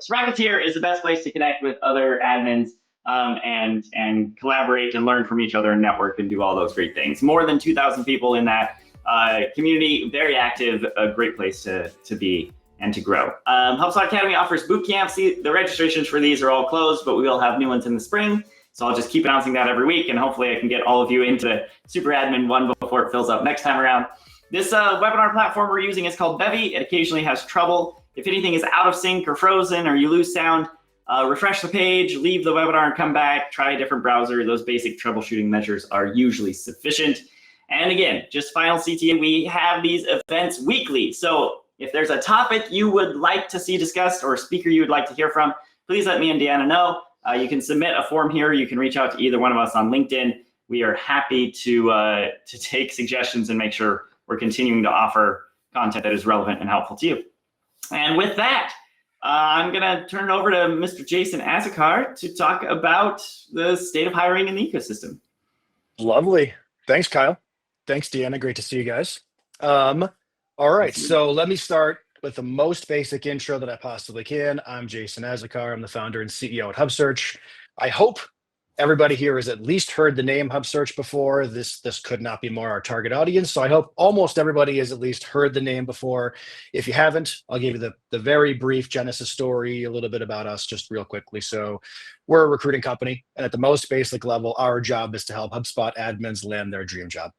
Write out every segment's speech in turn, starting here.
Sprocketeer is the best place to connect with other admins and collaborate and learn from each other and network and do all those great things. More than 2,000 people in that community, very active, a great place to be and to grow. HubSpot Academy offers boot camps. The registrations for these are all closed, but we will have new ones in the spring. So I'll just keep announcing that every week, and hopefully I can get all of you into Super Admin 1 before it fills up next time around. This webinar platform we're using is called Bevy. It occasionally has trouble. If anything is out of sync or frozen or you lose sound, refresh the page, leave the webinar and come back, try a different browser. Those basic troubleshooting measures are usually sufficient. And again, just final CTA, we have these events weekly. So if there's a topic you would like to see discussed or a speaker you would like to hear from, please let me and Deanna know. You can submit a form here. You can reach out to either one of us on LinkedIn. We are happy to take suggestions and make sure we're continuing to offer content that is relevant and helpful to you. And with that, I'm going to turn it over to Mr. Jason Azocar to talk about the state of hiring in the ecosystem. Lovely. Thanks, Kyle. Thanks, Deanna. Great to see you guys. All right, so let me start with the most basic intro that I possibly can. I'm Jason Azocar. I'm the founder and CEO at HubSearch. I hope everybody here has at least heard the name HubSearch before. This could not be more our target audience. So I hope almost everybody has at least heard the name before. If you haven't, I'll give you the very brief genesis story, a little bit about us just real quickly. So we're a recruiting company, and at the most basic level, our job is to help HubSpot admins land their dream job.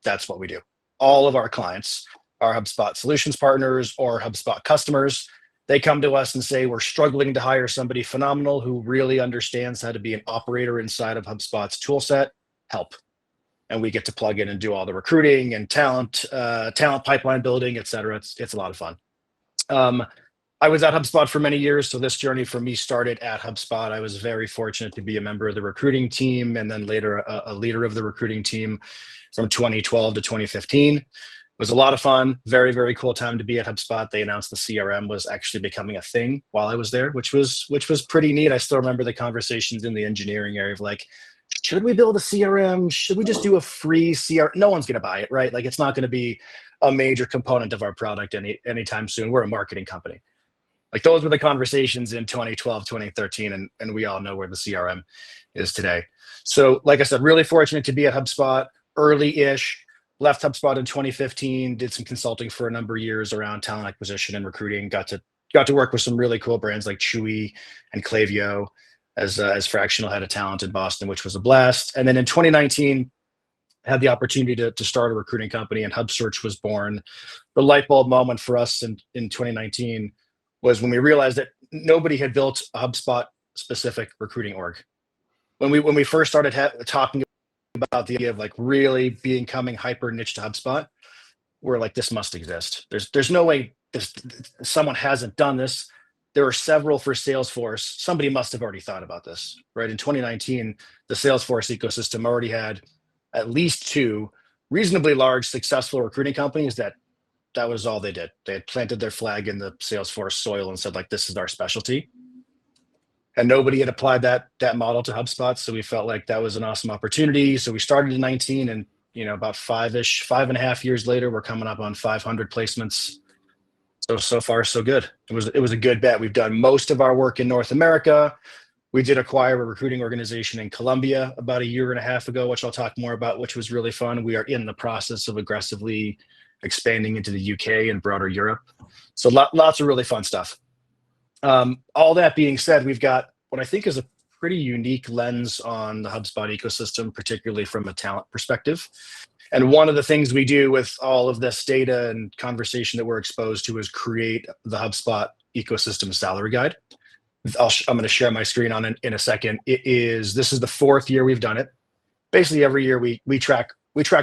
That's what we do. All of our clients are HubSpot solutions partners or HubSpot customers. They come to us and say, we're struggling to hire somebody phenomenal who really understands how to be an operator inside of HubSpot's tool set. Help. And we get to plug in and do all the recruiting and talent pipeline building, et cetera. It's a lot of fun. I was at HubSpot for many years, so this journey for me started at HubSpot. I was very fortunate to be a member of the recruiting team and then later a leader of the recruiting team from 2012 to 2015. It was a lot of fun, very, very cool time to be at HubSpot. They announced the CRM was actually becoming a thing while I was there, which was pretty neat. I still remember the conversations in the engineering area of like, should we build a CRM? Should we just do a free CRM? No one's going to buy it, right? Like it's not going to be a major component of our product anytime soon. We're a marketing company. Like those were the conversations in 2012, 2013, and we all know where the CRM is today. So like I said, really fortunate to be at HubSpot early-ish. Left HubSpot in 2015, did some consulting for a number of years around talent acquisition and recruiting. Got to work with some really cool brands like Chewy and Klaviyo as fractional head of talent in Boston, which was a blast. And then in 2019, had the opportunity to start a recruiting company, and HubSearch was born. The light bulb moment for us in 2019 was when we realized that nobody had built a HubSpot specific recruiting org. When we first started talking about the idea of like really becoming hyper niche to HubSpot, we're like, this must exist. There's no way someone hasn't done this. There are several for Salesforce. Somebody must have already thought about this, right? In 2019, the Salesforce ecosystem already had at least 2 reasonably large, successful recruiting companies that was all they did. They had planted their flag in the Salesforce soil and said like, this is our specialty. And nobody had applied that model to HubSpot. So we felt like that was an awesome opportunity. So we started in 19, and about 5.5 years later, we're coming up on 500 placements. So far, so good. It was a good bet. We've done most of our work in North America. We did acquire a recruiting organization in Colombia about 1.5 years ago, which I'll talk more about, which was really fun. We are in the process of aggressively expanding into the UK and broader Europe. So lots of really fun stuff. All that being said, we've got what I think is a pretty unique lens on the HubSpot ecosystem, particularly from a talent perspective. And one of the things we do with all of this data and conversation that we're exposed to is create the HubSpot ecosystem salary guide. I'm going to share my screen on it in a second. This is the 4th year we've done it. Basically, every year we track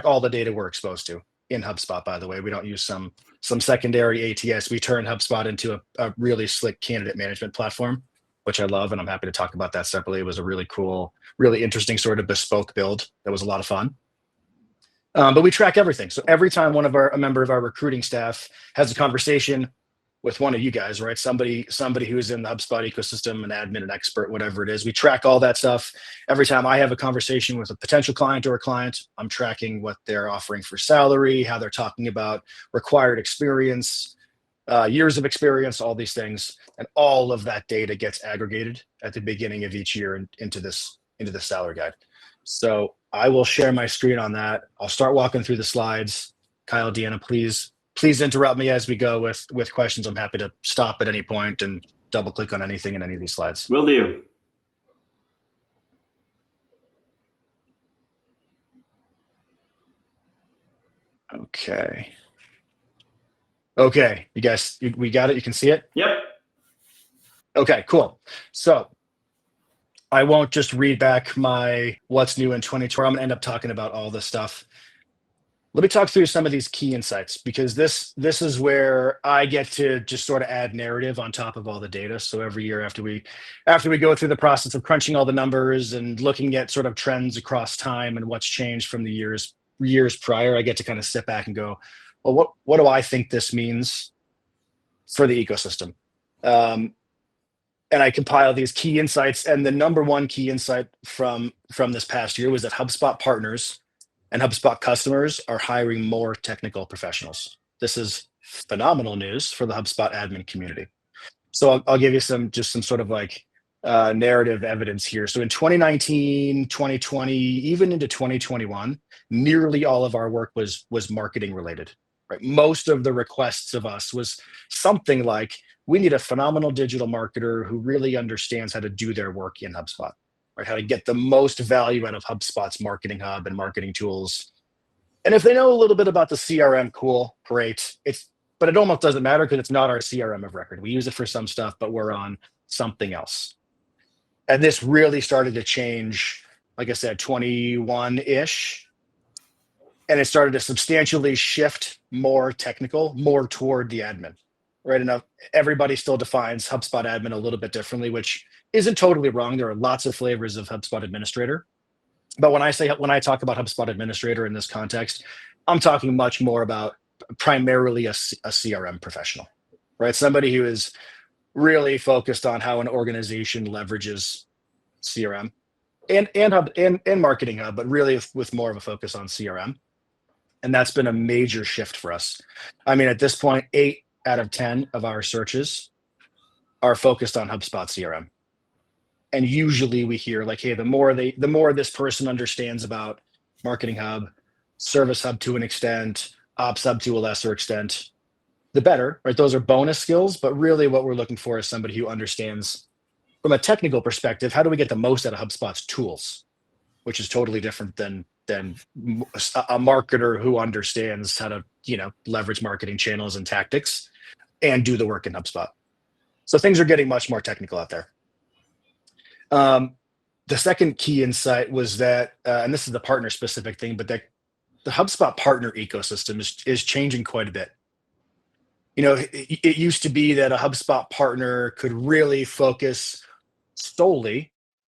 all the data we're exposed to in HubSpot. By the way, we don't use some secondary ATS. We turned HubSpot into a really slick candidate management platform, which I love, and I'm happy to talk about that separately. It was a really cool, really interesting sort of bespoke build. That was a lot of fun. But we track everything. So every time a member of our recruiting staff has a conversation with one of you guys, right? Somebody who's in the HubSpot ecosystem, an admin, an expert, whatever it is, we track all that stuff. Every time I have a conversation with a potential client or a client, I'm tracking what they're offering for salary, how they're talking about required experience, years of experience, all these things, and all of that data gets aggregated at the beginning of each year into this salary guide. So I will share my screen on that. I'll start walking through the slides. Kyle, Deanna, please interrupt me as we go with questions. I'm happy to stop at any point and double click on anything in any of these slides. Will do. Okay, you guys, we got it. You can see it? Yep. Okay, cool. So I won't just read back my what's new in 2020. I'm going to end up talking about all this stuff. Let me talk through some of these key insights, because this is where I get to just sort of add narrative on top of all the data. So every year after we go through the process of crunching all the numbers and looking at sort of trends across time and what's changed from the years prior, I get to kind of sit back and go, well, what do I think this means for the ecosystem? And I compile these key insights. And the number one key insight from this past year was that HubSpot partners and HubSpot customers are hiring more technical professionals. This is phenomenal news for the HubSpot admin community. So I'll give you some sort of like narrative evidence here. So in 2019, 2020, even into 2021, nearly all of our work was marketing related, right? Most of the requests of us was something like, we need a phenomenal digital marketer who really understands how to do their work in HubSpot, right? How to get the most value out of HubSpot's marketing hub and marketing tools. And if they know a little bit about the CRM, cool, great. But it almost doesn't matter because it's not our CRM of record. We use it for some stuff, but we're on something else. And this really started to change, like I said, 21-ish. And it started to substantially shift more technical, more toward the admin. Right enough, everybody still defines HubSpot admin a little bit differently, which isn't totally wrong. There are lots of flavors of HubSpot administrator. But when I talk about HubSpot administrator in this context, I'm talking much more about primarily a CRM professional, right? Somebody who is really focused on how an organization leverages CRM and marketing hub, but really with more of a focus on CRM. And that's been a major shift for us. I mean, at this point, 8 out of 10 of our searches are focused on HubSpot CRM. And usually we hear like, hey, the more this person understands about Marketing Hub, Service Hub to an extent, Ops Hub to a lesser extent, the better, right? Those are bonus skills, but really what we're looking for is somebody who understands from a technical perspective, how do we get the most out of HubSpot's tools, which is totally different than a marketer who understands how to, leverage marketing channels and tactics and do the work in HubSpot. So things are getting much more technical out there. The second key insight was that, and this is the partner specific thing, but that the HubSpot partner ecosystem is changing quite a bit. It used to be that a HubSpot partner could really focus solely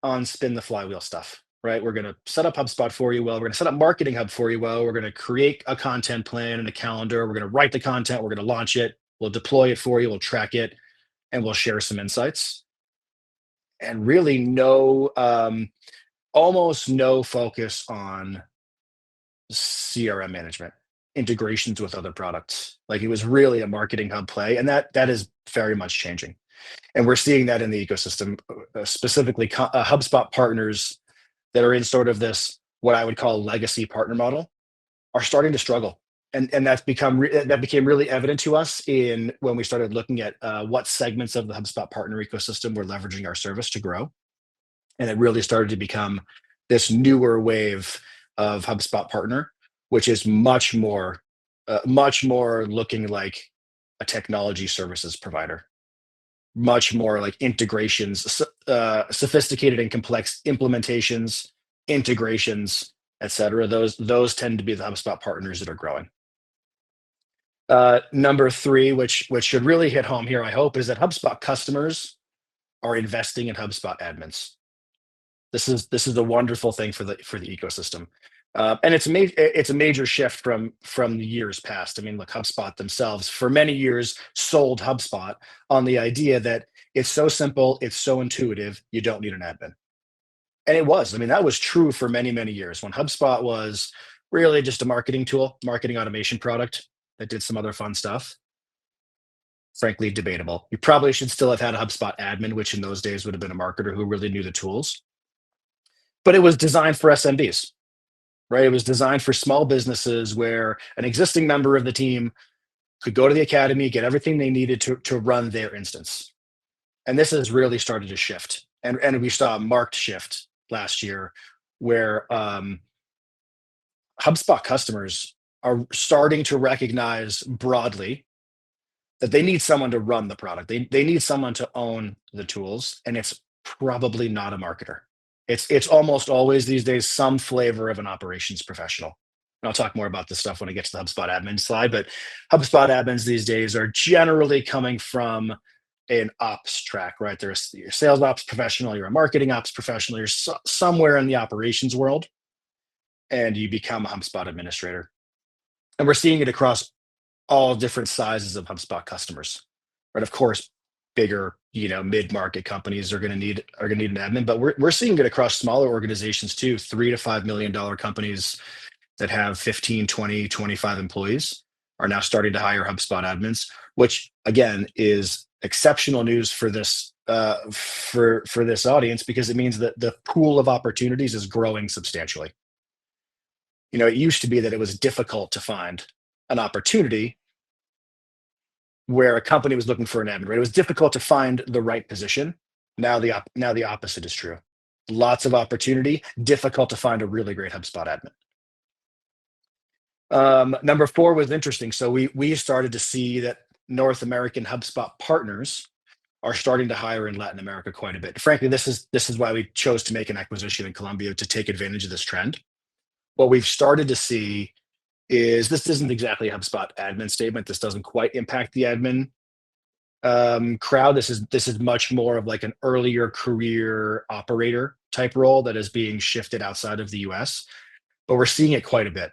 on spin the flywheel stuff, right? We're going to set up HubSpot for you well. We're going to set up Marketing Hub for you well. We're going to create a content plan and a calendar. We're going to write the content. We're going to launch it. We'll deploy it for you. We'll track it, and we'll share some insights. And really almost no focus on CRM management, integrations with other products. Like it was really a Marketing Hub play, and that is very much changing. And we're seeing that in the ecosystem, specifically HubSpot partners that are in sort of this, what I would call legacy partner model, are starting to struggle. And that became really evident to us when we started looking at what segments of the HubSpot partner ecosystem were leveraging our service to grow. And it really started to become this newer wave of HubSpot partner, which is much more looking like a technology services provider, much more like integrations, sophisticated and complex implementations, integrations, et cetera. Those tend to be the HubSpot partners that are growing. Number 3, which should really hit home here, I hope, is that HubSpot customers are investing in HubSpot admins. This is a wonderful thing for the ecosystem, and it's a major shift from the years past. I mean, look, HubSpot themselves for many years sold HubSpot on the idea that it's so simple, it's so intuitive, you don't need an admin, and it was. I mean, that was true for many years when HubSpot was really just a marketing tool, marketing automation product that did some other fun stuff. frankly debatable. You probably should still have had a HubSpot admin, which in those days would have been a marketer who really knew the tools. But it was designed for SMBs, right? It was designed for small businesses where an existing member of the team could go to the academy, get everything they needed to run their instance. And this has really started to shift. And we saw a marked shift last year where HubSpot customers are starting to recognize broadly that they need someone to run the product. They need someone to own the tools, and it's probably not a marketer. It's almost always these days some flavor of an operations professional. And I'll talk more about this stuff when I get to the HubSpot admin slide, but HubSpot admins these days are generally coming from an ops track, right? There's your sales ops professional, you're a marketing ops professional, you're somewhere in the operations world, and you become a HubSpot administrator. And we're seeing it across all different sizes of HubSpot customers, right? Of course, bigger, mid-market companies are going to need an admin, but we're seeing it across smaller organizations too. $3 to $5 million companies that have 15, 20, 25 employees are now starting to hire HubSpot admins, which again is exceptional news for this for this audience, because it means that the pool of opportunities is growing substantially. It used to be that it was difficult to find an opportunity where a company was looking for an admin, right? It was difficult to find the right position. Now the opposite is true. Lots of opportunity, difficult to find a really great HubSpot admin. Number 4 was interesting. So we started to see that North American HubSpot partners are starting to hire in Latin America quite a bit. Frankly, this is why we chose to make an acquisition in Colombia, to take advantage of this trend. What we've started to see is, this isn't exactly a HubSpot admin statement. This doesn't quite impact the admin crowd. This is much more of like an earlier career operator type role that is being shifted outside of the US, but we're seeing it quite a bit.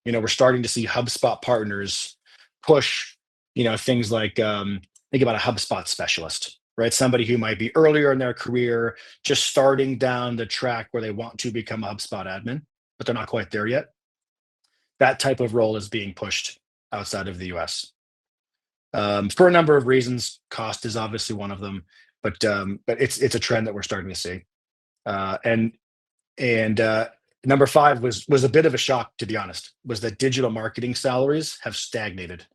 We're starting to see HubSpot partners push, things like, think about a HubSpot specialist, right? Somebody who might be earlier in their career, just starting down the track where they want to become a HubSpot admin, but they're not quite there yet. That type of role is being pushed outside of the US for a number of reasons. Cost is obviously one of them, but it's a trend that we're starting to see. And number 5 was a bit of a shock, to be honest, was that digital marketing salaries have stagnated.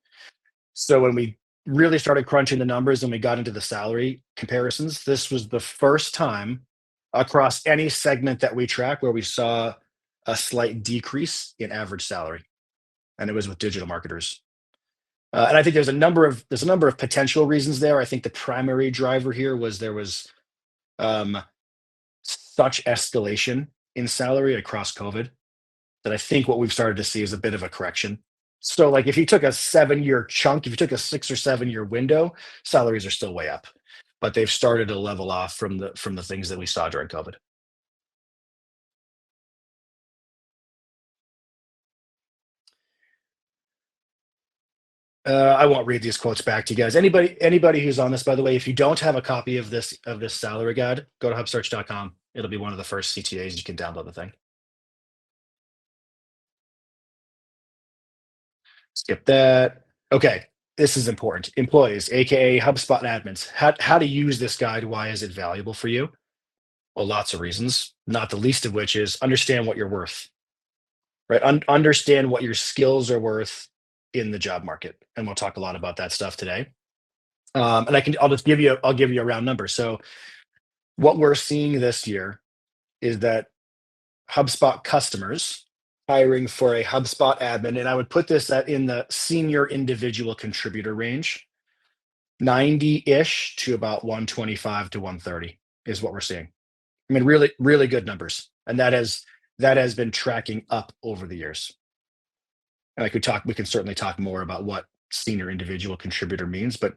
So when we really started crunching the numbers and we got into the salary comparisons, this was the first time across any segment that we track where we saw a slight decrease in average salary, and it was with digital marketers. And I think there's a number of potential reasons there. I think the primary driver here was there was such escalation in salary across COVID that I think what we've started to see is a bit of a correction. So like if you took a 7-year chunk, if you took a 6 or 7 year window, salaries are still way up, but they've started to level off from the things that we saw during COVID. I won't read these quotes back to you guys. Anybody who's on this, by the way, if you don't have a copy of this salary guide, go to hubsearch.com. It'll be one of the first CTAs. You can download the thing. Skip that. Okay, this is important. Employees, aka HubSpot admins. How to use this guide? Why is it valuable for you? Well, lots of reasons. Not the least of which is understand what you're worth. Right? Understand what your skills are worth in the job market, and we'll talk a lot about that stuff today. And I'll give you a round number. So what we're seeing this year is that HubSpot customers hiring for a HubSpot admin, and I would put this in the senior individual contributor range, 90-ish to about 125 to 130 is what we're seeing. I mean, really, really good numbers, and that has been tracking up over the years. And we can certainly talk more about what senior individual contributor means, but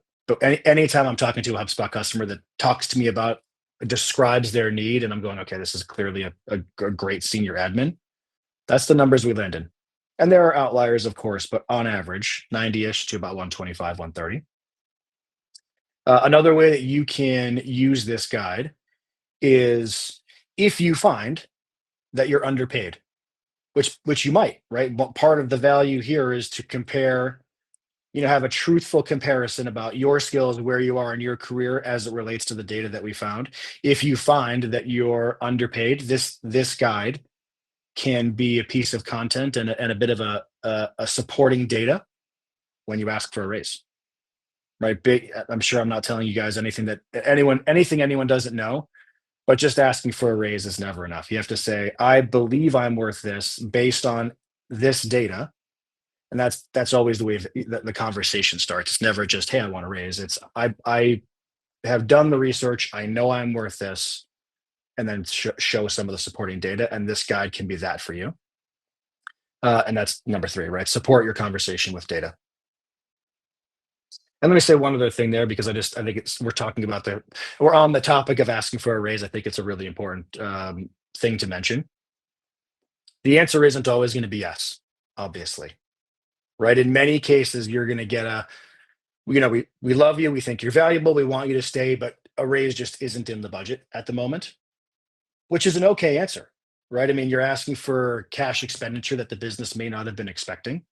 anytime I'm talking to a HubSpot customer that describes their need, and I'm going, okay, this is clearly a great senior admin, that's the numbers we land in. And there are outliers, of course, but on average, 90-ish to about 125, 130. Another way that you can use this guide is if you find that you're underpaid, which you might, right? But part of the value here is to compare have a truthful comparison about your skills, where you are in your career as it relates to the data that we found. If you find that you're underpaid, this guide can be a piece of content and a bit of a supporting data when you ask for a raise. Right? I'm sure I'm not telling you guys anything anyone doesn't know, but just asking for a raise is never enough. You have to say, I believe I'm worth this based on this data. And that's always the way the conversation starts. It's never just, hey, I want to raise. It's I have done the research. I know I'm worth this, and then show some of the supporting data. And this guide can be that for you. And that's number 3, right? Support your conversation with data. And let me say one other thing there, because I think we're on the topic of asking for a raise. I think it's a really important thing to mention. The answer isn't always going to be yes, obviously. Right? In many cases, you're going to get we love you, we think you're valuable, we want you to stay, but a raise just isn't in the budget at the moment, which is an okay answer, right? I mean, you're asking for cash expenditure that the business may not have been expecting.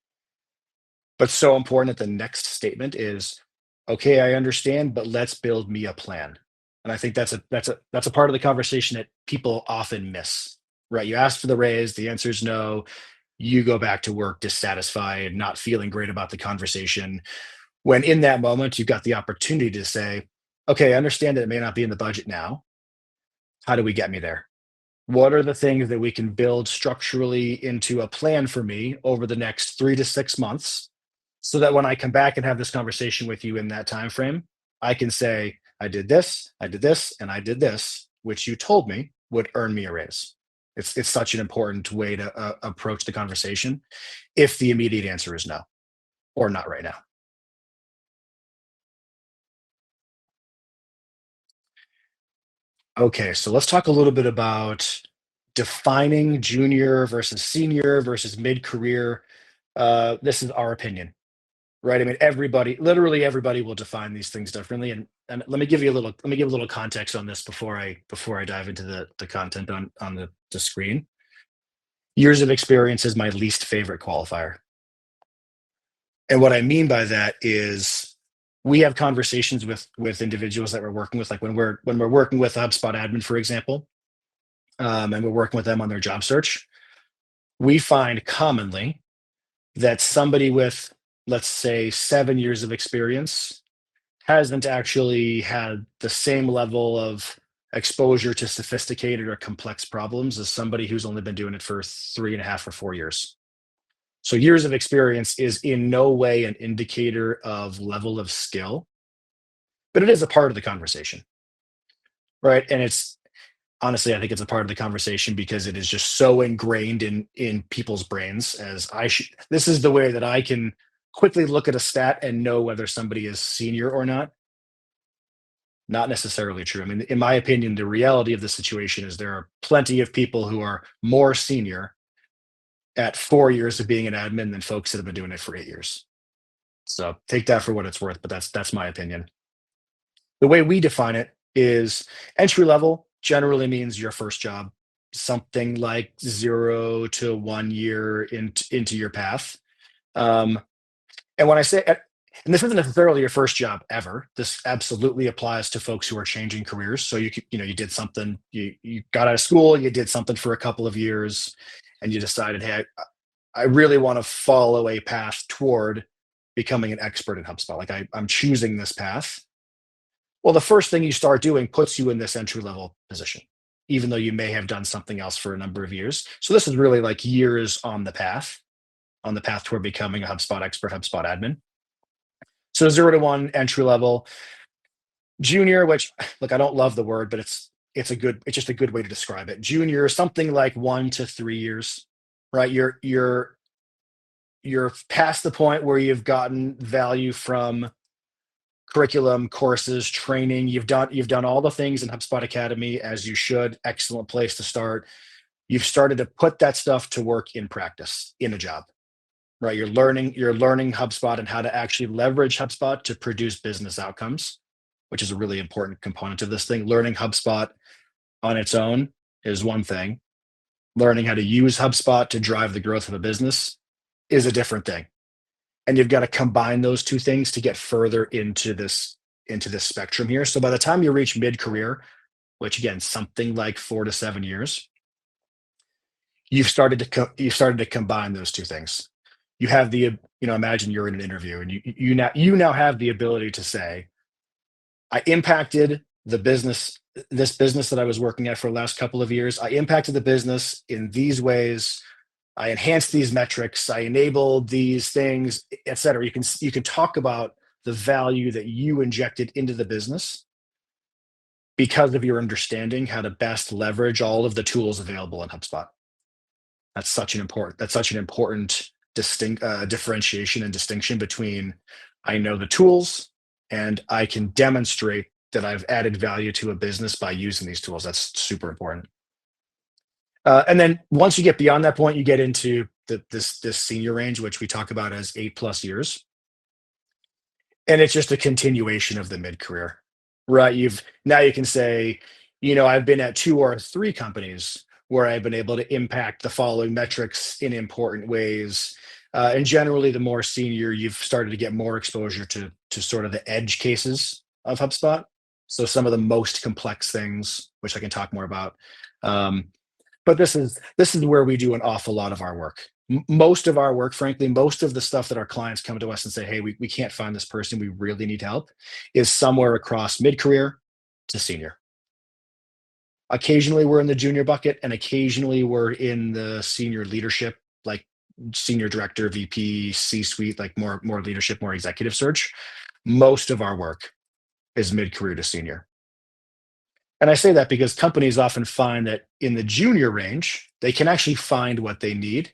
But so important that the next statement is, okay, I understand, but let's build me a plan. And I think that's a part of the conversation that people often miss, right? You ask for the raise, the answer is no. You go back to work dissatisfied, not feeling great about the conversation. When in that moment, you've got the opportunity to say, okay, I understand that it may not be in the budget now. How do we get me there? What are the things that we can build structurally into a plan for me over the next 3 to 6 months, so that when I come back and have this conversation with you in that time frame, I can say, I did this, and I did this, which you told me would earn me a raise. It's such an important way to approach the conversation if the immediate answer is no, or not right now. Okay, so let's talk a little bit about defining junior versus senior versus mid-career. This is our opinion, right? I mean, literally everybody will define these things differently. And let me give a little context on this before I dive into the content on the screen. Years of experience is my least favorite qualifier. And what I mean by that is, we have conversations with individuals that we're working with, like when we're working with a HubSpot admin, for example, and we're working with them on their job search. We find commonly that somebody with, let's say, 7 years of experience hasn't actually had the same level of exposure to sophisticated or complex problems as somebody who's only been doing it for 3.5 or 4 years. So years of experience is in no way an indicator of level of skill, but it is a part of the conversation, right? And it's honestly, I think it's a part of the conversation because it is just so ingrained in people's brains. This is the way that I can quickly look at a stat and know whether somebody is senior or not. Not necessarily true. I mean, in my opinion, the reality of the situation is there are plenty of people who are more senior at 4 years of being an admin than folks that have been doing it for 8 years. So take that for what it's worth, but that's my opinion. The way we define it is, entry level generally means your first job, something like 0 to 1 year into your path. And when I say, and this isn't necessarily your first job ever, this absolutely applies to folks who are changing careers. So you did something, you got out of school, you did something for a couple of years, and you decided, hey, I really want to follow a path toward becoming an expert in HubSpot. Like I'm choosing this path. Well, the first thing you start doing puts you in this entry level position, even though you may have done something else for a number of years. So this is really like years on the path toward becoming a HubSpot expert, HubSpot admin. So 0 to 1 entry level. Junior, which, look, I don't love the word, but it's just a good way to describe it. Junior, something like 1 to 3 years, right? You're past the point where you've gotten value from curriculum, courses, training. You've done all the things in HubSpot Academy as you should. Excellent place to start. You've started to put that stuff to work in practice in a job, right? You're learning HubSpot and how to actually leverage HubSpot to produce business outcomes, which is a really important component of this thing. Learning HubSpot on its own is one thing. Learning how to use HubSpot to drive the growth of a business is a different thing. And you've got to combine those two things to get further into this spectrum here. So by the time you reach mid-career, which again, something like 4 to 7 years, you've started to combine those two things. You have imagine you're in an interview and you now have the ability to say, I impacted this business that I was working at for the last couple of years. I impacted the business in these ways. I enhanced these metrics. I enabled these things, et cetera. You can talk about the value that you injected into the business because of your understanding how to best leverage all of the tools available in HubSpot. That's such an important differentiation and distinction between I know the tools and I can demonstrate that I've added value to a business by using these tools. That's super important. And then once you get beyond that point, you get into this senior range, which we talk about as 8+ years. And it's just a continuation of the mid-career, right? Now you can say, I've been at 2 or 3 companies where I've been able to impact the following metrics in important ways. And generally, the more senior, you've started to get more exposure to sort of the edge cases of HubSpot. So some of the most complex things, which I can talk more about. But this is where we do an awful lot of our work. Most of our work, frankly, most of the stuff that our clients come to us and say, hey, we can't find this person, we really need help, is somewhere across mid-career to senior. Occasionally we're in the junior bucket, and occasionally we're in the senior leadership, like senior director, VP, C-suite, like more leadership, more executive search. Most of our work is mid-career to senior. And I say that because companies often find that in the junior range, they can actually find what they need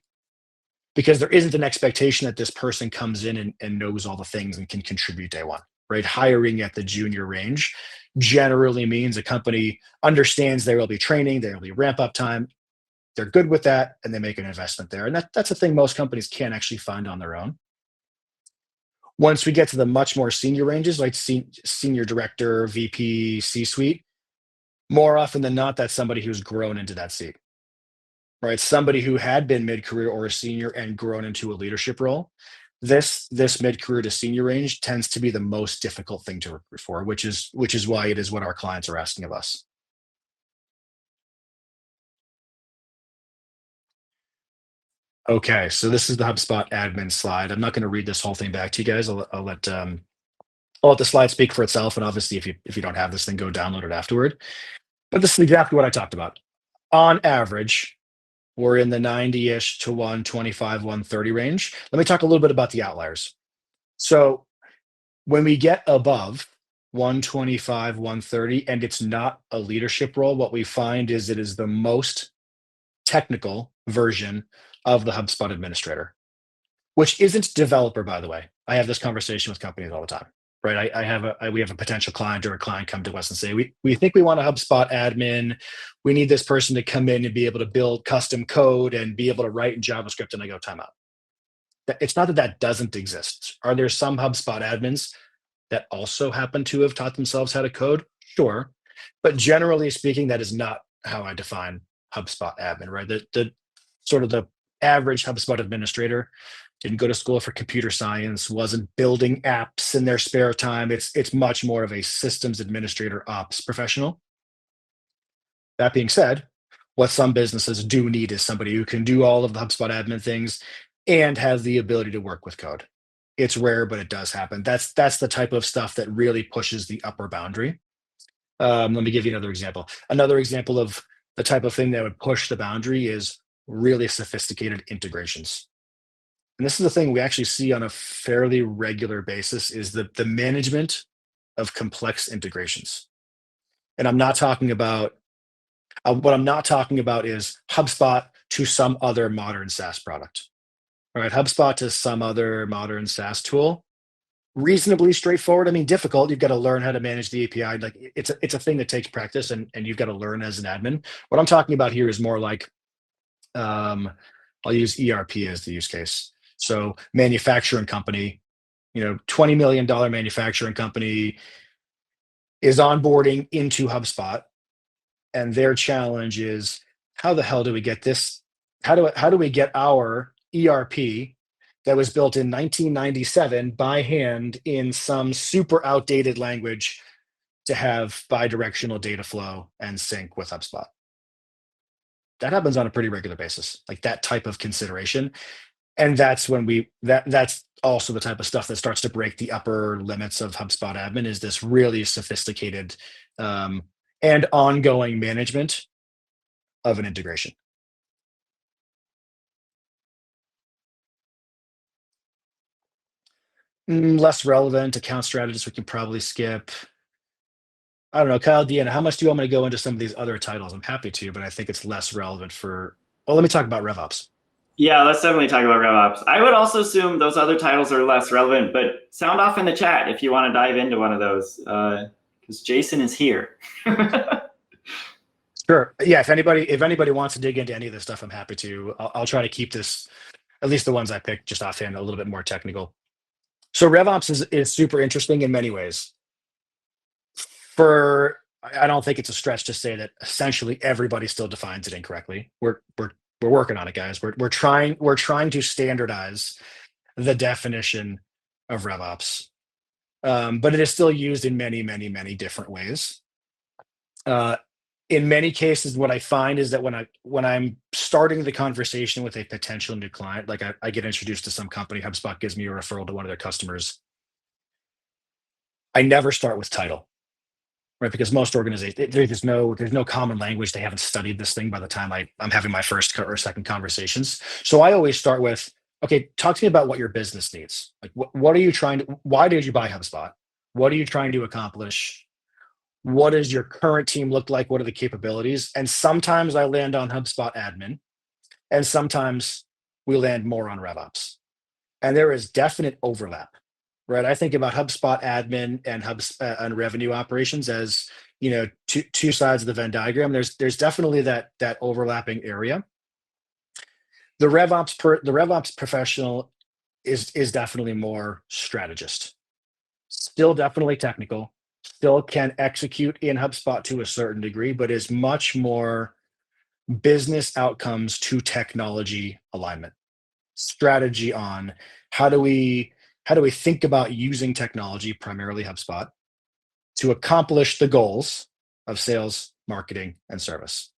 because there isn't an expectation that this person comes in and knows all the things and can contribute day one, right? Hiring at the junior range generally means a company understands there will be training, there will be ramp up time. They're good with that, and they make an investment there. And that's a thing most companies can't actually find on their own. Once we get to the much more senior ranges, like senior director, VP, C-suite, more often than not, that's somebody who's grown into that seat, right? Somebody who had been mid-career or a senior and grown into a leadership role. This mid-career to senior range tends to be the most difficult thing to recruit for, which is why it is what our clients are asking of us. Okay, so this is the HubSpot admin slide. I'm not going to read this whole thing back to you guys. I'll let the slide speak for itself. And obviously, if you don't have this thing, go download it afterward. But this is exactly what I talked about. On average, we're in the 90-ish to 125, 130 range. Let me talk a little bit about the outliers. So when we get above 125, 130, and it's not a leadership role, what we find is it is the most technical version of the HubSpot administrator, which isn't developer, by the way. I have this conversation with companies all the time, right? We have a potential client or a client come to us and say, we think we want a HubSpot admin. We need this person to come in and be able to build custom code and be able to write in JavaScript. And I go, timeout. It's not that doesn't exist. Are there some HubSpot admins that also happen to have taught themselves how to code? Sure. But generally speaking, that is not how I define HubSpot admin, right? The sort of the average HubSpot administrator didn't go to school for computer science, wasn't building apps in their spare time. It's much more of a systems administrator ops professional. That being said, what some businesses do need is somebody who can do all of the HubSpot admin things and has the ability to work with code. It's rare, but it does happen. That's the type of stuff that really pushes the upper boundary. Let me give you another example. Another example of the type of thing that would push the boundary is really sophisticated integrations. And this is the thing we actually see on a fairly regular basis is the management of complex integrations. And I'm not talking about, what I'm not talking about is HubSpot to some other modern SaaS product. All right, HubSpot to some other modern SaaS tool. Reasonably straightforward. I mean, difficult. You've got to learn how to manage the API. Like it's a thing that takes practice and you've got to learn as an admin. What I'm talking about here is more like, I'll use ERP as the use case. So manufacturing company, $20 million manufacturing company is onboarding into HubSpot. And their challenge is, how the hell do we get this? How do we get our ERP that was built in 1997 by hand in some super outdated language to have bi-directional data flow and sync with HubSpot. That happens on a pretty regular basis, like that type of consideration. And that's when that's also the type of stuff that starts to break the upper limits of HubSpot Admin, is this really sophisticated and ongoing management of an integration. Less relevant account strategist, we can probably skip. I don't know, Kyle, Deanna, how much do you want me to go into some of these other titles? I'm happy to, but I think it's less relevant for, well, let me talk about RevOps. Yeah, let's definitely talk about RevOps. I would also assume those other titles are less relevant, but sound off in the chat if you want to dive into one of those, because Jason is here. Sure. Yeah, if anybody wants to dig into any of this stuff, I'm happy to. I'll try to keep this, at least the ones I picked just offhand, a little bit more technical. So RevOps is super interesting in many ways. I don't think it's a stretch to say that essentially everybody still defines it incorrectly. We're working on it, guys. We're trying to standardize the definition of RevOps, but it is still used in many, many, many different ways. In many cases, what I find is that when I'm starting the conversation with a potential new client, like I get introduced to some company, HubSpot gives me a referral to one of their customers. I never start with title, right? Because most organizations, there's no common language. They haven't studied this thing by the time I'm having my first or second conversations. So I always start with, okay, talk to me about what your business needs. Like, what are you why did you buy HubSpot? What are you trying to accomplish? What does your current team look like? What are the capabilities? And sometimes I land on HubSpot Admin, and sometimes we land more on RevOps. And there is definite overlap, right? I think about HubSpot Admin and and revenue operations as, two sides of the Venn diagram. There's definitely that overlapping area. The RevOps professional is definitely more strategist. Still definitely technical, still can execute in HubSpot to a certain degree, but is much more business outcomes to technology alignment. Strategy on how do we think about using technology, primarily HubSpot, to accomplish the goals of sales, marketing, and service.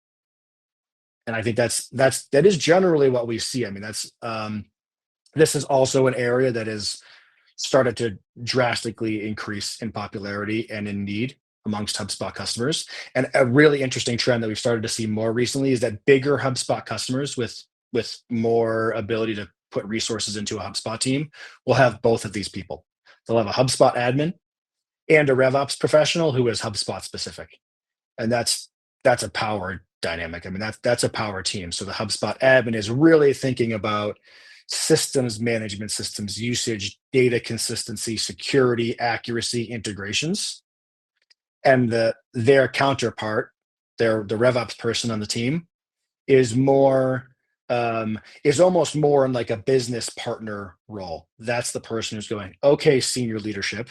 And I think that is generally what we see. I mean, this is also an area that is started to drastically increase in popularity and in need amongst HubSpot customers. And a really interesting trend that we've started to see more recently is that bigger HubSpot customers with more ability to put resources into a HubSpot team will have both of these people. They'll have a HubSpot admin and a RevOps professional who is HubSpot specific. And that's a power dynamic. I mean, that's a power team. So the HubSpot admin is really thinking about systems management, systems usage, data consistency, security, accuracy, integrations. And their counterpart, the RevOps person on the team, is almost more in like a business partner role. That's the person who's going, okay, senior leadership,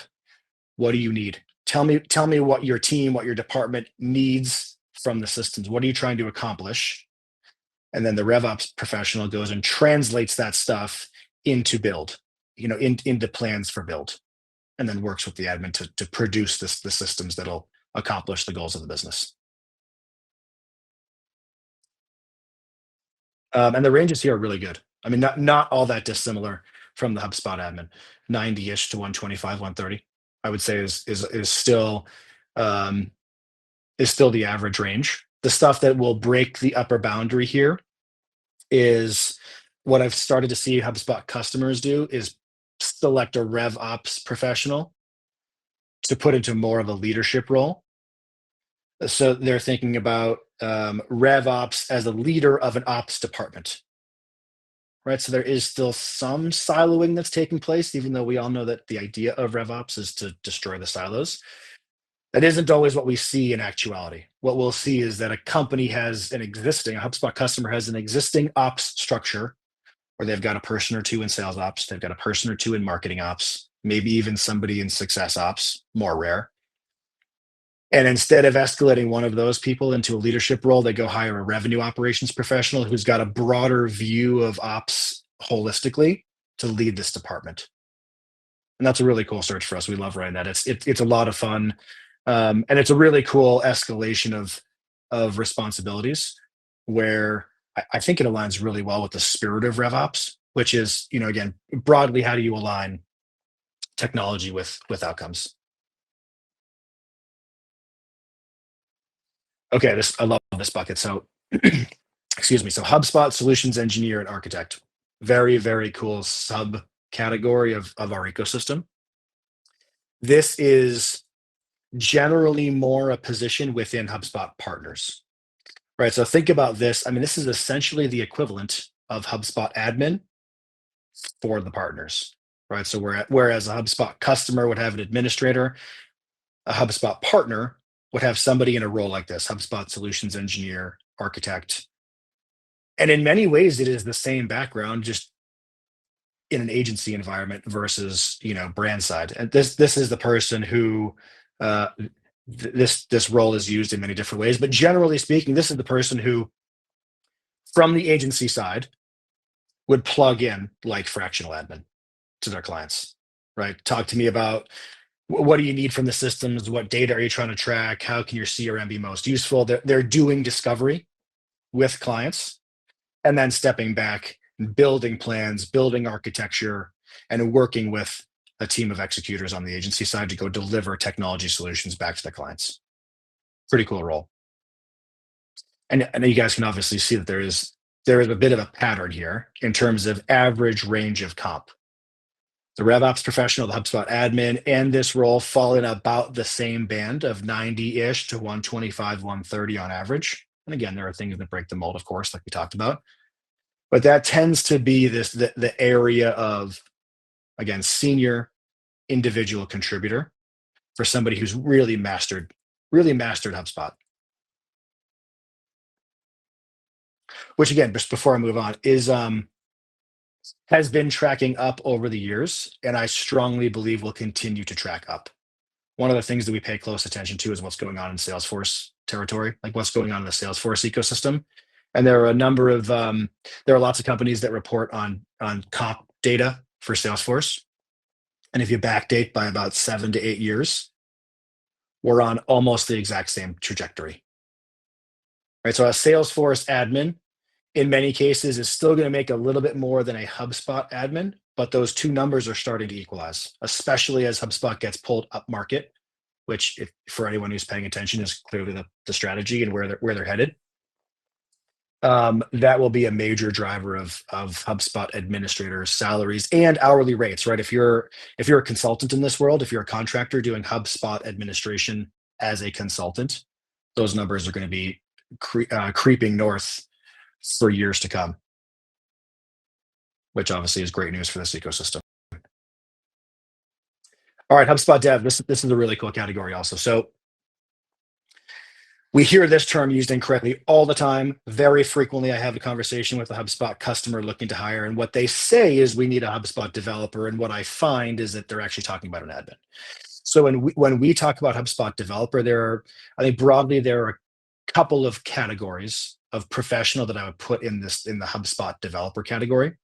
what do you need? Tell me what your team, what your department needs from the systems. What are you trying to accomplish? And then the RevOps professional goes and translates that stuff into build, into plans for build, and then works with the admin to produce the systems that'll accomplish the goals of the business. And the ranges here are really good. I mean, not all that dissimilar from the HubSpot admin, 90-ish to 125, 130. I would say is still the average range. The stuff that will break the upper boundary here is what I've started to see HubSpot customers do is select a RevOps professional to put into more of a leadership role. So they're thinking about RevOps as a leader of an ops department, right? So there is still some siloing that's taking place, even though we all know that the idea of RevOps is to destroy the silos. That isn't always what we see in actuality. What we'll see is that a HubSpot customer has an existing ops structure where they've got a person or two in sales ops, they've got a person or two in marketing ops, maybe even somebody in success ops, more rare. And instead of escalating one of those people into a leadership role, they go hire a revenue operations professional who's got a broader view of ops holistically to lead this department. And that's a really cool search for us. We love running that. It's a lot of fun. And it's a really cool escalation of responsibilities where I think it aligns really well with the spirit of RevOps, which is, again, broadly, how do you align technology with outcomes? Okay, I love this bucket. So, excuse me. So HubSpot Solutions Engineer and Architect, very, very cool subcategory of our ecosystem. This is generally more a position within HubSpot partners, right? So think about this. I mean, this is essentially the equivalent of HubSpot Admin for the partners, right? So whereas a HubSpot customer would have an administrator, a HubSpot partner would have somebody in a role like this, HubSpot Solutions Engineer, Architect. And in many ways, it is the same background, just in an agency environment versus, brand side. And this is the person who this role is used in many different ways. But generally speaking, this is the person who, from the agency side, would plug in like fractional admin to their clients, right? Talk to me about what do you need from the systems? What data are you trying to track? How can your CRM be most useful? They're doing discovery with clients and then stepping back and building plans, building architecture, and working with a team of executors on the agency side to go deliver technology solutions back to the clients. Pretty cool role. And I know you guys can obviously see that there is a bit of a pattern here in terms of average range of comp. The RevOps professional, the HubSpot admin, and this role fall in about the same band of 90-ish to 125, 130 on average. And again, there are things that break the mold, of course, like we talked about. But that tends to be the area of, again, senior individual contributor for somebody who's really mastered HubSpot. Which again, just before I move on, has been tracking up over the years, and I strongly believe will continue to track up. One of the things that we pay close attention to is what's going on in Salesforce territory, like what's going on in the Salesforce ecosystem. And there are lots of companies that report on comp data for Salesforce. And if you backdate by about 7 to 8 years, we're on almost the exact same trajectory. Right. So a Salesforce admin in many cases is still going to make a little bit more than a HubSpot admin, but those two numbers are starting to equalize, especially as HubSpot gets pulled up market, which for anyone who's paying attention is clearly the strategy and where they're headed. That will be a major driver of HubSpot administrators' salaries and hourly rates, right? If you're a consultant in this world, if you're a contractor doing HubSpot administration as a consultant, those numbers are going to be creeping north for years to come, which obviously is great news for this ecosystem. All right, HubSpot Dev. This is a really cool category also. So we hear this term used incorrectly all the time. Very frequently, I have a conversation with a HubSpot customer looking to hire, and what they say is we need a HubSpot developer, and what I find is that they're actually talking about an admin. So when we talk about HubSpot developer, I think broadly there are a couple of categories of professional that I would put in the HubSpot developer category.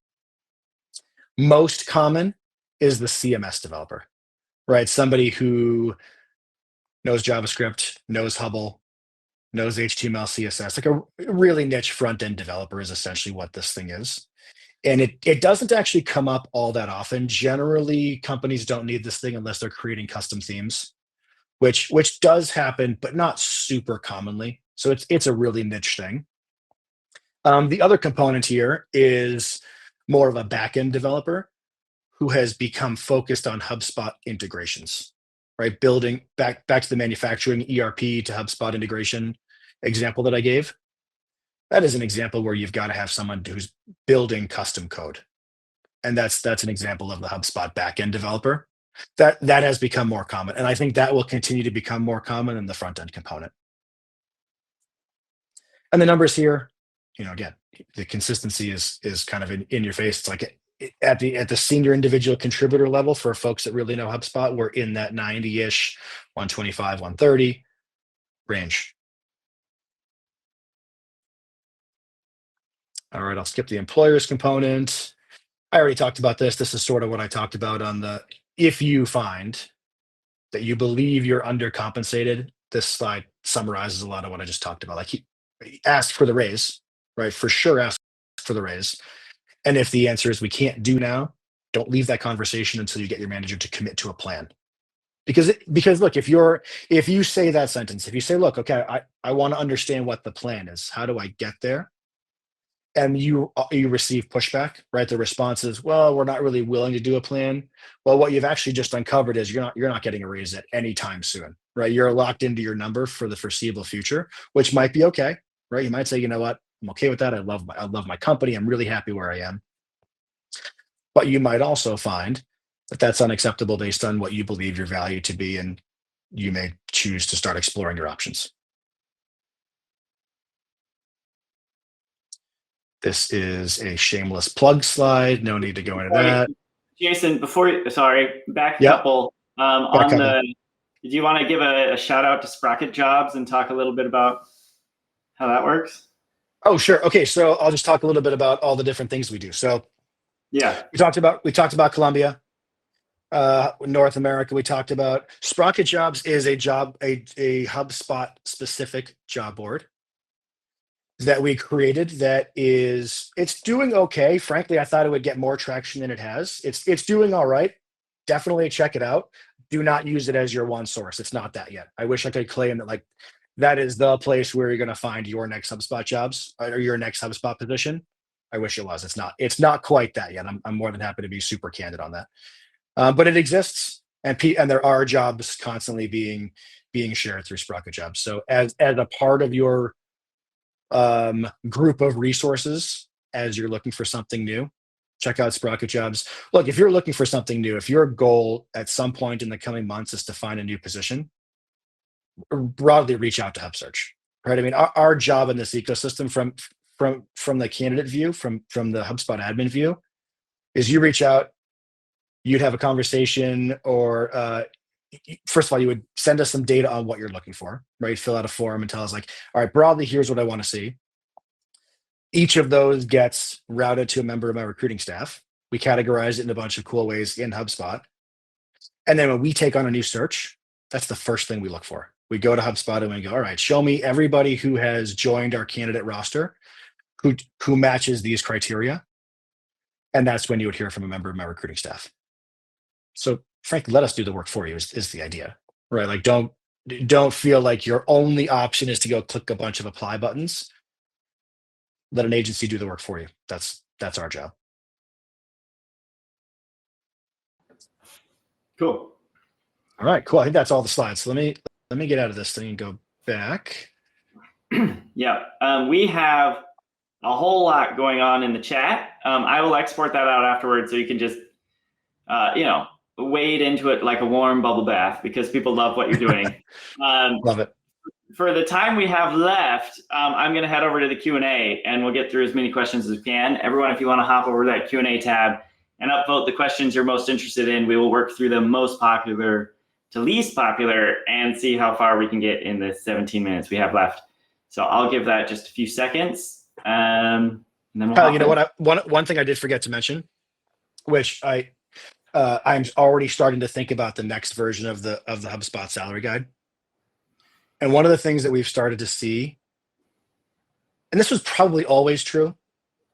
Most common is the CMS developer, right? Somebody who knows JavaScript, knows Hubble, knows HTML, CSS, like a really niche front-end developer is essentially what this thing is. And it doesn't actually come up all that often. Generally, companies don't need this thing unless they're creating custom themes, which does happen, but not super commonly. So it's a really niche thing. The other component here is more of a back-end developer who has become focused on HubSpot integrations, right? Building back to the manufacturing ERP to HubSpot integration example that I gave. That is an example where you've got to have someone who's building custom code. And that's an example of the HubSpot back-end developer. That has become more common. And I think that will continue to become more common in the front-end component. And the numbers here, again, the consistency is kind of in your face. It's like at the senior individual contributor level for folks that really know HubSpot, we're in that 90-ish, 125, 130 range. All right, I'll skip the employers component. I already talked about this. This is sort of what I talked about on the, if you find that you believe you're undercompensated, this slide summarizes a lot of what I just talked about. Like, ask for the raise, right? For sure, ask for the raise. And if the answer is we can't do now, don't leave that conversation until you get your manager to commit to a plan. Because look, if you say that sentence, if you say, look, okay, I want to understand what the plan is. How do I get there? And you receive pushback, right? The response is, well, we're not really willing to do a plan. Well, what you've actually just uncovered is you're not getting a raise at any time soon, right? You're locked into your number for the foreseeable future, which might be okay, right? You might say, you know what, I'm okay with that. I love my company. I'm really happy where I am. But you might also find that that's unacceptable based on what you believe your value to be, and you may choose to start exploring your options. This is a shameless plug slide. No need to go into that. Jason, back a Yep. couple. Do you want to give a shout out to Sprocket Jobs and talk a little bit about how that works? Oh, sure. Okay, so I'll just talk a little bit about all the different things we do. So yeah, we talked about Colombia, North America. We talked about Sprocket Jobs is a HubSpot specific job board that we created it's doing okay. Frankly, I thought it would get more traction than it has. It's doing all right. Definitely check it out. Do not use it as your one source. It's not that yet. I wish I could claim that like that is the place where you're going to find your next HubSpot jobs or your next HubSpot position. I wish it was. It's not quite that yet. I'm more than happy to be super candid on that. But it exists, and there are jobs constantly being shared through Sprocket Jobs. So as a part of your group of resources, as you're looking for something new, check out Sprocket Jobs. Look, if you're looking for something new, if your goal at some point in the coming months is to find a new position, broadly reach out to HubSearch. Right? I mean, our job in this ecosystem from the candidate view, from the HubSpot admin view, is you reach out, you'd have a conversation, or first of all, you would send us some data on what you're looking for, right? Fill out a form and tell us like, all right, broadly, here's what I want to see. Each of those gets routed to a member of my recruiting staff. We categorize it in a bunch of cool ways in HubSpot. And then when we take on a new search, that's the first thing we look for. We go to HubSpot and we go, all right, show me everybody who has joined our candidate roster who matches these criteria. And that's when you would hear from a member of my recruiting staff. So frankly, let us do the work for you is the idea, right? Like don't feel like your only option is to go click a bunch of apply buttons. Let an agency do the work for you. That's our job. Cool. All right, cool. I think that's all the slides. So let me get out of this thing and go back. Yeah, we have a whole lot going on in the chat. I will export that out afterwards so you can just, wade into it like a warm bubble bath because people love what you're doing. Love it. For the time we have left, I'm going to head over to the Q&A and we'll get through as many questions as we can. Everyone, if you want to hop over to that Q&A tab and upvote the questions you're most interested in, we will work through the most popular to least popular and see how far we can get in the 17 minutes we have left. So I'll give that just a few seconds. And then we'll you know what? One thing I did forget to mention, which I'm already starting to think about the next version of the HubSpot salary guide. And one of the things that we've started to see, and this was probably always true,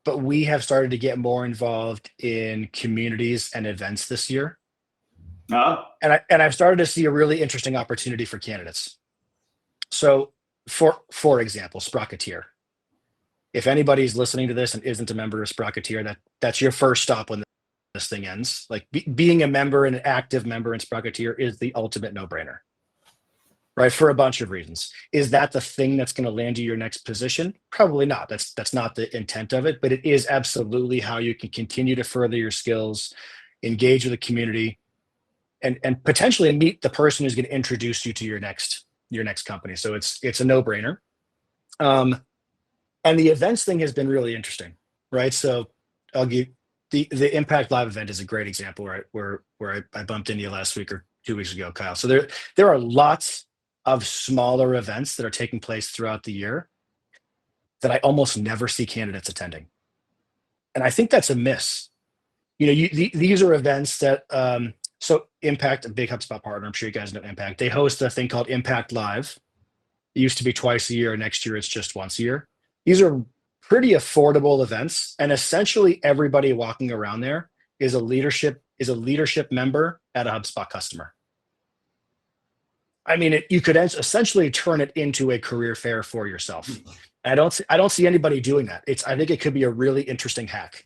but we have started to get more involved in communities and events this year. And I've started to see a really interesting opportunity for candidates. So for example, Sprocketeer. If anybody's listening to this and isn't a member of Sprocketeer, that's your first stop when this thing ends. Like being a member and an active member in Sprocketeer is the ultimate no-brainer, right? For a bunch of reasons. Is that the thing that's going to land you your next position? Probably not. That's not the intent of it, but it is absolutely how you can continue to further your skills, engage with the community, and potentially meet the person who's going to introduce you to your next company. So it's a no-brainer. And the events thing has been really interesting, right? So I'll give the Impact Live event is a great example, right? Where I bumped into you last week or 2 weeks ago, Kyle. So there are lots of smaller events that are taking place throughout the year that I almost never see candidates attending. And I think that's a miss, these are events that, so Impact, a big HubSpot partner, I'm sure you guys know Impact. They host a thing called Impact Live. It used to be twice a year. Next year, it's just once a year. These are pretty affordable events, and essentially everybody walking around there is a leadership member at a HubSpot customer. I mean, you could essentially turn it into a career fair for yourself. And I don't see anybody doing that. I think it could be a really interesting hack,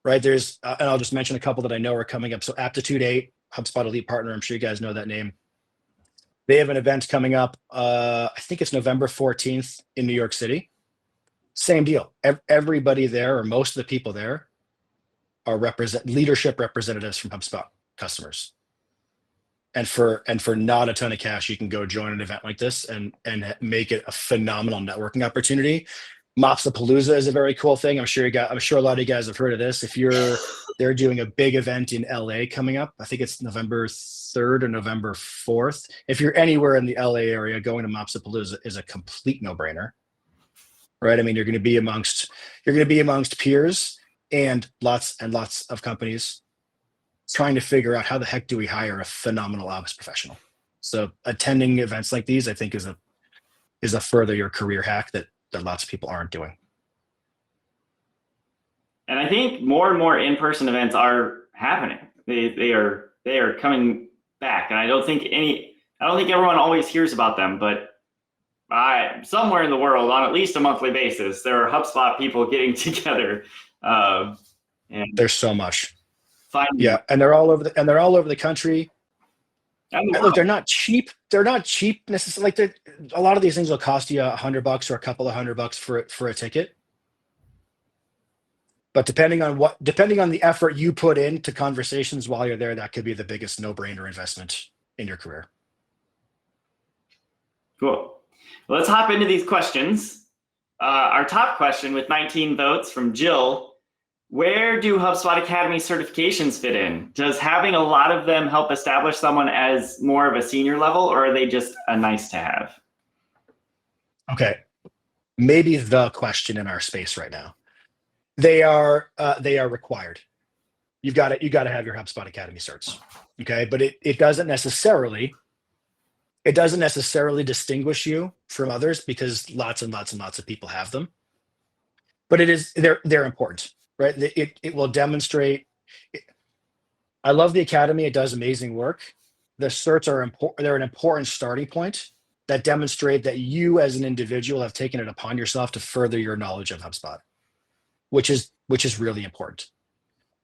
right? There's, and I'll just mention a couple that I know are coming up. So Aptitude 8, HubSpot Elite Partner, I'm sure you guys know that name. They have an event coming up. I think it's November 14th in New York City. Same deal. Everybody there, or most of the people there, are leadership representatives from HubSpot customers. And for not a ton of cash, you can go join an event like this and make it a phenomenal networking opportunity. Mopsapalooza is a very cool thing. I'm sure a lot of you guys have heard of this. They're doing a big event in LA coming up. I think it's November 3rd or November 4th. If you're anywhere in the LA area, going to Mopsapalooza is a complete no-brainer, right? I mean, you're going to be amongst peers and lots of companies trying to figure out how the heck do we hire a phenomenal ops professional. So attending events like these, I think, is a further your career hack that lots of people aren't doing. And I think more and more in-person events are happening. They are coming back, and I don't think everyone always hears about them, but somewhere in the world, on at least a monthly basis, there are HubSpot people getting together. And there's so much. Yeah, and they're all over the country. And look, they're not cheap. They're not cheap necessarily. Like, a lot of these things will cost you $100 or a couple of $100 for a ticket. But depending on the effort you put into conversations while you're there, that could be the biggest no-brainer investment in your career. Cool. Well, let's hop into these questions. Our top question with 19 votes from Jill: where do HubSpot Academy certifications fit in? Does having a lot of them help establish someone as more of a senior level, or are they just a nice to have? Okay, maybe the question in our space right now. They are required. You've got to have your HubSpot Academy certs. Okay, but it doesn't necessarily distinguish you from others, because lots and lots and lots of people have them. But they're important. Right, it will demonstrate. I love the Academy. It does amazing work. The certs are important. They're an important starting point that demonstrate that you as an individual have taken it upon yourself to further your knowledge of HubSpot, which is really important.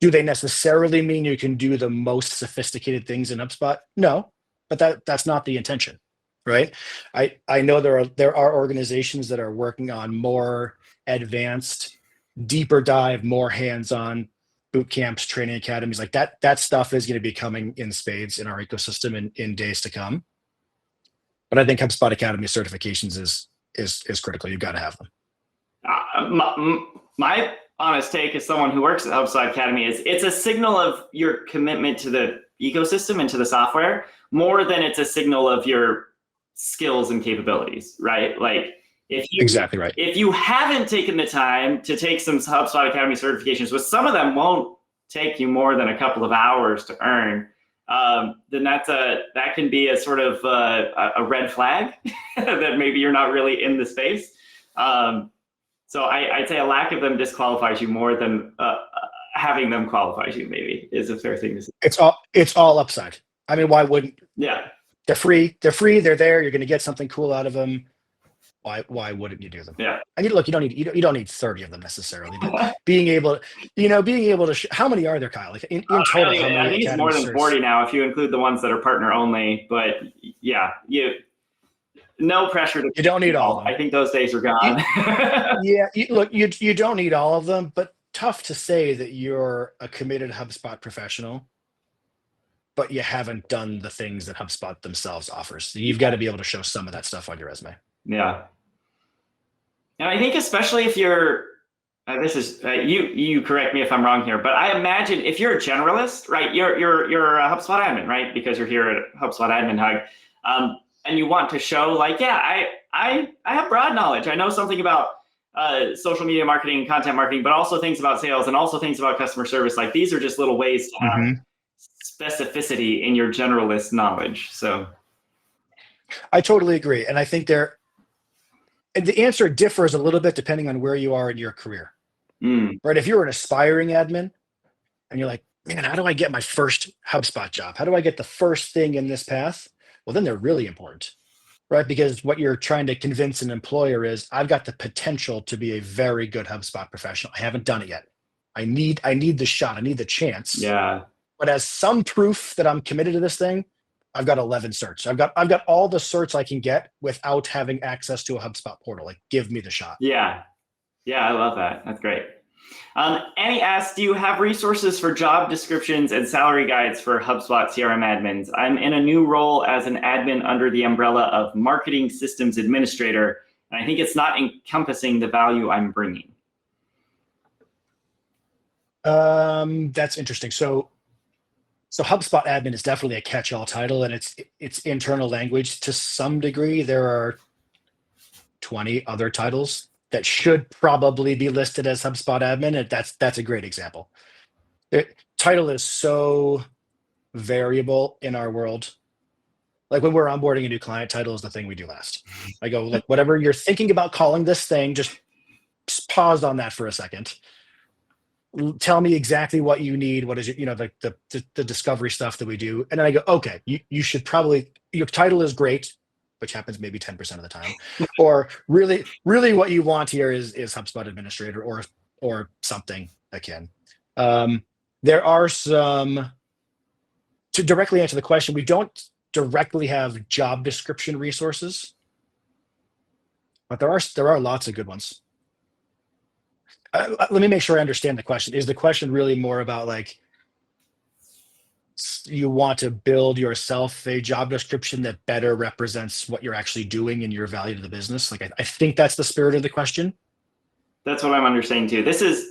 Do they necessarily mean you can do the most sophisticated things in HubSpot? No, but that's not the intention, right? I know there are organizations that are working on more advanced, deeper dive, more hands-on boot camps, training academies. Like that stuff is going to be coming in spades in our ecosystem in days to come. But I think HubSpot Academy certifications is critical. You've got to have them. My honest take as someone who works at HubSpot Academy is it's a signal of your commitment to the ecosystem and to the software more than it's a signal of your skills and capabilities, right? Like, exactly right. If you haven't taken the time to take some HubSpot Academy certifications, which some of them won't take you more than a couple of hours to earn, then that can be a sort of a red flag that maybe you're not really in the space. So I'd say a lack of them disqualifies you more than having them qualifies you, maybe, is a fair thing to say. It's all upside. I mean, why wouldn't? Yeah. They're free. They're there. You're going to get something cool out of them. Why wouldn't you do them? Yeah. I mean, look, you don't need 30 of them necessarily, but being able to, how many are there, Kyle? Like in total, how many? I think it's more than 40 now, if you include the ones that are partner only. But yeah, no pressure to. You don't need all of them. I think those days are gone. You don't need all of them, but tough to say that you're a committed HubSpot professional, but you haven't done the things that HubSpot themselves offers. So you've got to be able to show some of that stuff on your resume. Yeah. And I think especially if you're, this is, you correct me if I'm wrong here, but I imagine if you're a generalist, right, you're a HubSpot admin, right? Because you're here at HubSpot Admin HUG, and you want to show like, yeah, I have broad knowledge. I know something about social media marketing, content marketing, but also things about sales and also things about customer service. Like these are just little ways to have specificity in your generalist knowledge. So I totally agree. And I think the answer differs a little bit depending on where you are in your career, right? If you're an aspiring admin and you're like, man, how do I get my first HubSpot job? How do I get the first thing in this path? Well, then they're really important, right? Because what you're trying to convince an employer is, I've got the potential to be a very good HubSpot professional. I haven't done it yet. I need the shot. I need the chance. Yeah. But as some proof that I'm committed to this thing, I've got 11 certs. I've got all the certs I can get without having access to a HubSpot portal. Like, give me the shot. Yeah. Yeah, I love that. That's great. Annie asks, do you have resources for job descriptions and salary guides for HubSpot CRM admins? I'm in a new role as an admin under the umbrella of marketing systems administrator, and I think it's not encompassing the value I'm bringing. That's interesting. So HubSpot admin is definitely a catch-all title, and it's internal language to some degree. There are 20 other titles that should probably be listed as HubSpot admin, and that's a great example. Title is so variable in our world. Like when we're onboarding a new client, title is the thing we do last. I go, like, whatever you're thinking about calling this thing, just pause on that for a second. Tell me exactly what you need. What is it? Like the discovery stuff that we do. And then I go, okay, you should probably, your title is great, which happens maybe 10% of the time. Or really what you want here is HubSpot administrator or something akin. There are some, to directly answer the question, we don't directly have job description resources, but there are lots of good ones. Let me make sure I understand the question. Is the question really more about, like, you want to build yourself a job description that better represents what you're actually doing and your value to the business? Like, I think that's the spirit of the question. That's what I'm understanding too. This is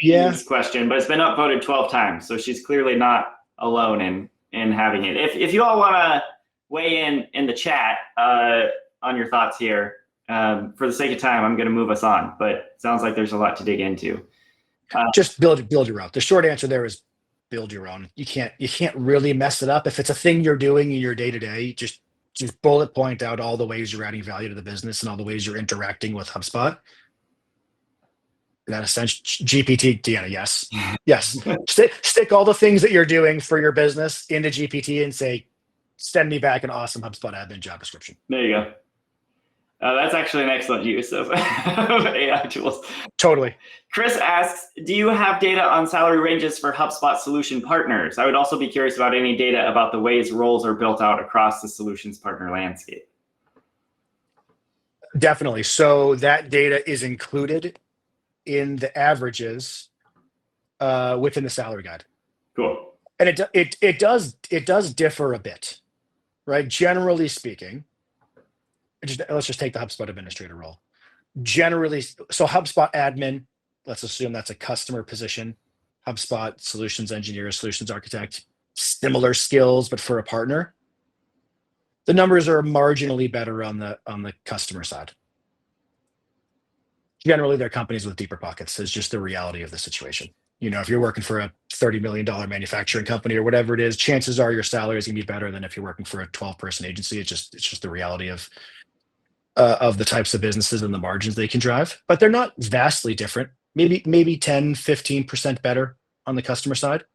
Amy's question, but it's been upvoted 12 times, so she's clearly not alone in having it. If you all want to weigh in the chat on your thoughts here, for the sake of time, I'm going to move us on, but it sounds like there's a lot to dig into. Just build your own. The short answer there is build your own. You can't really mess it up. If it's a thing you're doing in your day-to-day, just bullet point out all the ways you're adding value to the business and all the ways you're interacting with HubSpot. In that sense, GPT, Deanna, yes. Stick all the things that you're doing for your business into GPT and say, send me back an awesome HubSpot admin job description. There you go. That's actually an excellent use of AI tools. Totally. Chris asks, do you have data on salary ranges for HubSpot solution partners? I would also be curious about any data about the ways roles are built out across the solutions partner landscape. Definitely. So that data is included in the averages within the salary guide. Cool. And it does differ a bit, right? Generally speaking, let's just take the HubSpot administrator role. Generally, so HubSpot admin, let's assume that's a customer position. HubSpot solutions engineer, solutions architect, similar skills, but for a partner. The numbers are marginally better on the customer side. Generally, they're companies with deeper pockets. It's just the reality of the situation. If you're working for a $30 million manufacturing company or whatever it is, chances are your salary is going to be better than if you're working for a 12-person agency. It's just the reality of the types of businesses and the margins they can drive, but they're not vastly different. Maybe 10, 15% better on the customer side.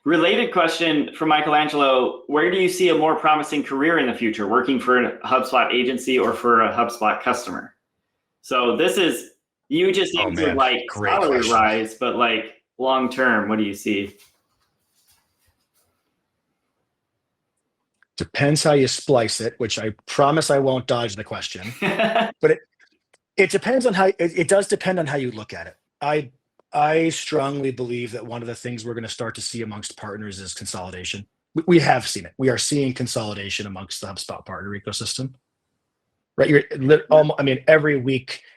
Related question from Michelangelo, where do you see a more promising career in the future, working for a HubSpot agency or for a HubSpot customer? So this is, you just answered like salary rise, but like long-term, what do you see? Depends how you splice it, which I promise I won't dodge the question, but it depends on it does depend on how you look at it. I strongly believe that one of the things we're going to start to see amongst partners is consolidation. We have seen it. We are seeing consolidation amongst the HubSpot partner ecosystem, right?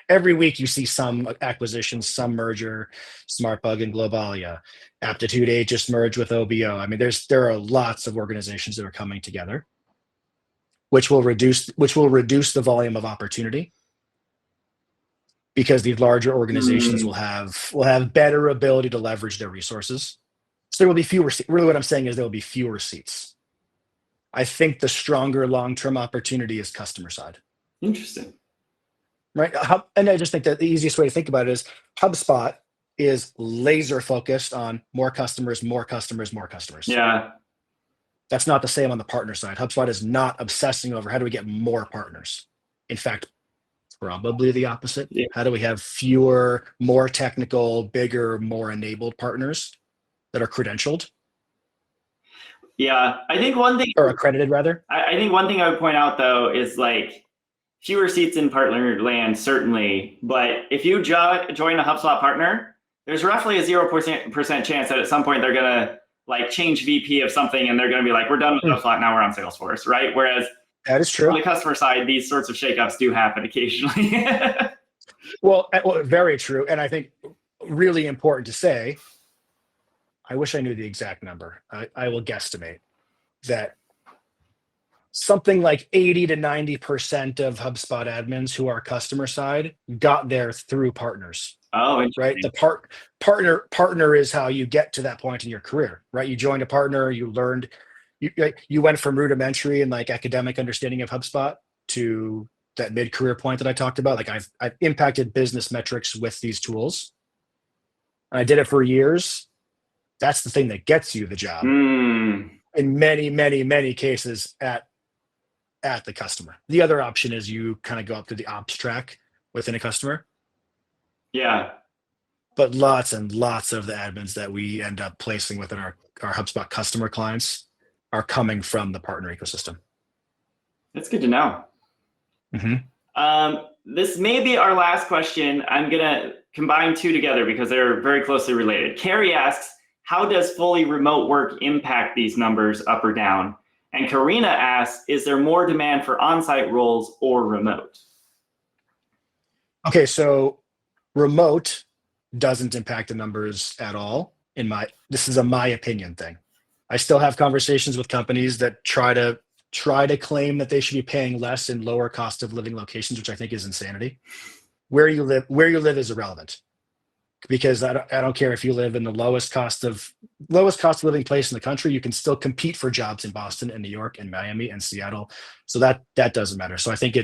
Every week you see some acquisitions, some merger, SmartBug and Globalia, Aptitude 8 just merged with OBO. There are lots of organizations that are coming together, which will reduce the volume of opportunity. because these larger organizations will have better ability to leverage their resources. So there will be fewer. Really, what I'm saying is there will be fewer seats. I think the stronger long-term opportunity is customer side. Interesting. Right. And I just think that the easiest way to think about it is HubSpot is laser focused on more customers, more customers, more customers. Yeah. That's not the same on the partner side. HubSpot is not obsessing over how do we get more partners. In fact, probably the opposite. Yeah. How do we have fewer, more technical, bigger, more enabled partners that are credentialed? Yeah. I think one thing, or accredited rather. I think one thing I would point out though is like fewer seats in partner land, certainly. But if you join a HubSpot partner, there's roughly a 0% chance that at some point they're gonna like change VP of something and they're gonna be like, we're done with HubSpot, now we're on Salesforce, right? Whereas that is true. On the customer side, these sorts of shakeups do happen occasionally. Well, very true. And I think really important to say, I wish I knew the exact number. I will guesstimate that something like 80 to 90% of HubSpot admins who are customer side got there through partners. Oh, right. The partner is how you get to that point in your career, right? You joined a partner, you learned, you went from rudimentary and like academic understanding of HubSpot to that mid-career point that I talked about. Like I've impacted business metrics with these tools. I did it for years. That's the thing that gets you the job in many, many, many cases at the customer. The other option is you kind of go up to the ops track within a customer. Yeah. But lots and lots of the admins that we end up placing within our HubSpot customer clients are coming from the partner ecosystem. That's good to know. This may be our last question. I'm going to combine two together because they're very closely related. Carrie asks, how does fully remote work impact these numbers up or down? And Karina asks, is there more demand for on-site roles or remote? Okay, so remote doesn't impact the numbers at all. This is a my opinion thing. I still have conversations with companies that try to claim that they should be paying less in lower cost of living locations, which I think is insanity. Where you live is irrelevant, because I don't care if you live in the lowest cost of living place in the country. You can still compete for jobs in Boston and New York and Miami and Seattle. So that doesn't matter. So I think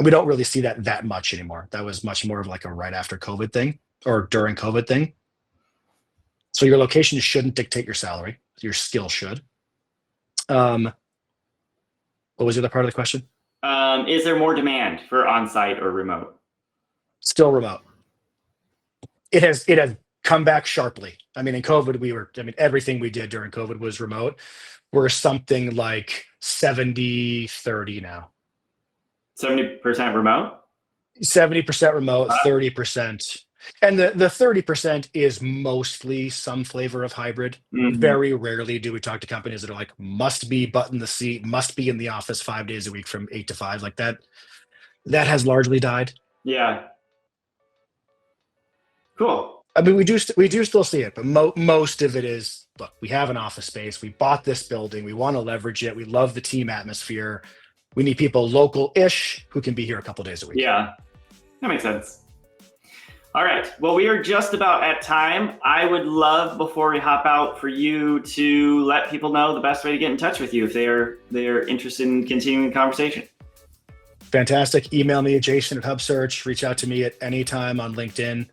we don't really see that much anymore. That was much more of like a right after COVID thing or during COVID thing. So your location shouldn't dictate your salary. Your skill should. What was the other part of the question? Is there more demand for on-site or remote? Still remote. It has come back sharply. I mean, in COVID, everything we did during COVID was remote. We're something like 70-30 now. 70% remote? 70% remote, 30%. And the 30% is mostly some flavor of hybrid. Very rarely do we talk to companies that are like, must be butt in the seat, must be in the office 5 days a week from 8 to 5. Like that has largely died. Yeah. Cool. I mean, we do still see it, but most of it is, look, we have an office space. We bought this building. We want to leverage it. We love the team atmosphere. We need people local-ish who can be here a couple days a week. Yeah, that makes sense. All right. Well, we are just about at time. I would love, before we hop out, for you to let people know the best way to get in touch with you if they're interested in continuing the conversation. Fantastic. Email me at Jason at HubSearch. Reach out to me at any time on LinkedIn.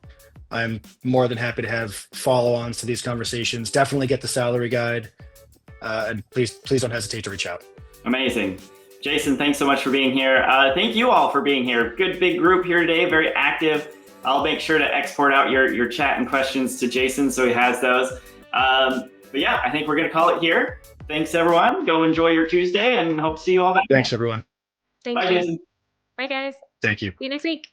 I'm more than happy to have follow-ons to these conversations. Definitely get the salary guide. And please don't hesitate to reach out. Amazing. Jason, thanks so much for being here. Thank you all for being here. Good big group here today, very active. I'll make sure to export out your chat and questions to Jason so he has those. But yeah, I think we're going to call it here. Thanks, everyone. Go enjoy your Tuesday and hope to see you all back. Thanks, everyone. Thank Bye, you. Jason. Bye, guys. Thank you. See you next week.